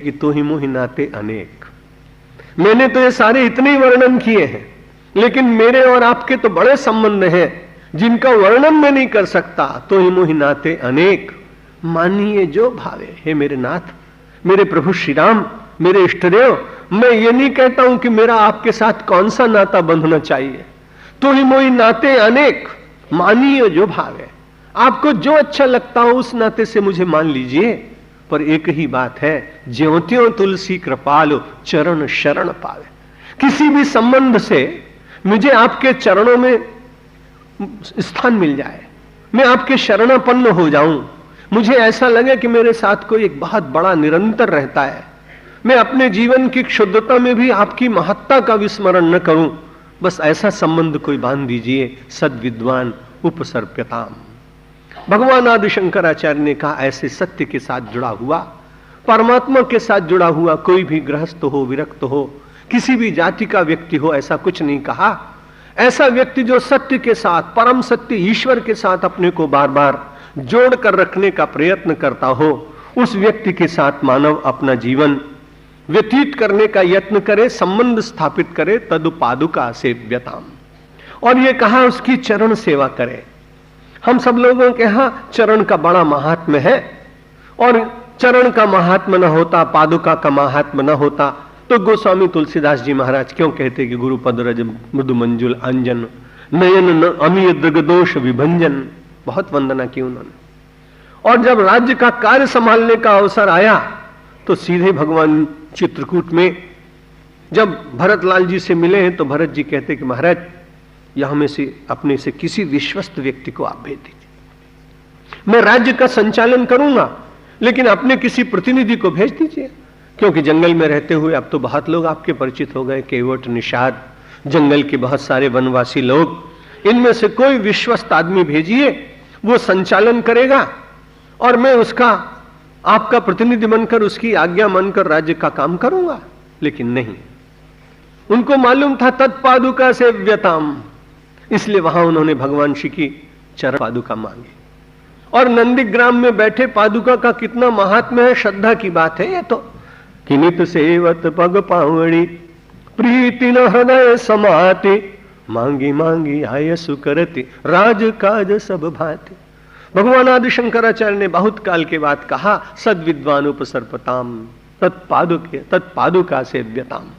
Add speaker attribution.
Speaker 1: कि तो ही मोहि नाते अनेक। मैंने तो ये सारे इतने ही वर्णन किए हैं, लेकिन मेरे और आपके तो बड़े संबंध हैं जिनका वर्णन मैं नहीं कर सकता। तो ही मोहि नाते अनेक, मानिए जो भावे। हे मेरे नाथ, मेरे प्रभु श्री राम, मेरे इष्टदेव, मैं ये नहीं कहता हूं कि मेरा आपके साथ कौन सा नाता बंधना चाहिए। तो ही मोहि नाते अनेक, मानिए जो भावे। आपको जो अच्छा लगता हो उस नाते से मुझे मान लीजिए, पर एक ही बात है, ज्योतियों तुलसी कृपालो चरण शरण पावे। किसी भी संबंध से मुझे आपके चरणों में स्थान मिल जाए, मैं आपके शरणापन्न हो जाऊं, मुझे ऐसा लगे कि मेरे साथ कोई एक बहुत बड़ा निरंतर रहता है, मैं अपने जीवन की क्षुद्रता में भी आपकी महत्ता का विस्मरण न करूं, बस ऐसा संबंध कोई बांध दीजिए। सद्विद्वान उपसर्प्यताम। भगवान आदि शंकराचार्य ने कहा, ऐसे सत्य के साथ जुड़ा हुआ, परमात्मा के साथ जुड़ा हुआ कोई भी गृहस्थ हो, विरक्त हो, किसी भी जाति का व्यक्ति हो, ऐसा कुछ नहीं कहा। ऐसा व्यक्ति जो सत्य के साथ, परम सत्य ईश्वर के साथ अपने को बार बार जोड़ कर रखने का प्रयत्न करता हो, उस व्यक्ति के साथ मानव अपना जीवन व्यतीत करने का यत्न करे, संबंध स्थापित करे। तदु पादुका सेव्यताम। और ये कहा उसकी चरण सेवा करे। हम सब लोगों के यहां चरण का बड़ा महात्म्य है, और चरण का महात्म्य न होता, पादुका का महात्म्य न होता, तो गोस्वामी तुलसीदास जी महाराज क्यों कहते कि गुरु पद रज मृदु मंजुल अंजन नयन न अमीय दृगदोष विभंजन। बहुत वंदना की उन्होंने। और जब राज्य का कार्य संभालने का अवसर आया तो सीधे भगवान चित्रकूट में जब भरतलाल जी से मिले हैं तो भरत जी कहते कि महाराज, यहां में से अपने से किसी विश्वस्त व्यक्ति को आप भेज दीजिए, मैं राज्य का संचालन करूंगा, लेकिन अपने किसी प्रतिनिधि को भेज दीजिए। क्योंकि जंगल में रहते हुए अब तो बहुत लोग आपके परिचित हो गए, केवट, निषाद, जंगल के बहुत सारे वनवासी लोग, इनमें से कोई विश्वस्त आदमी भेजिए, वो संचालन करेगा और मैं उसका, आपका प्रतिनिधि बनकर, उसकी आज्ञा मानकर राज्य का काम करूंगा। लेकिन नहीं, उनको मालूम था तत्पादुका से व्यताम, इसलिए वहां उन्होंने भगवान श्री की चरण पादुका मांगी। और नंदीग्राम में बैठे पादुका का कितना महात्म्य है, श्रद्धा की बात है ये तो। किनित सेवत पग पावड़ी प्रीति न हृदय समाते, मांगी मांगी आय सुकरति राज काज सब भाते। भगवान आदि शंकराचार्य ने बहुत काल के बाद कहा, सद्विद्वान उपसर्पताम तत्पादुका सेव्यताम।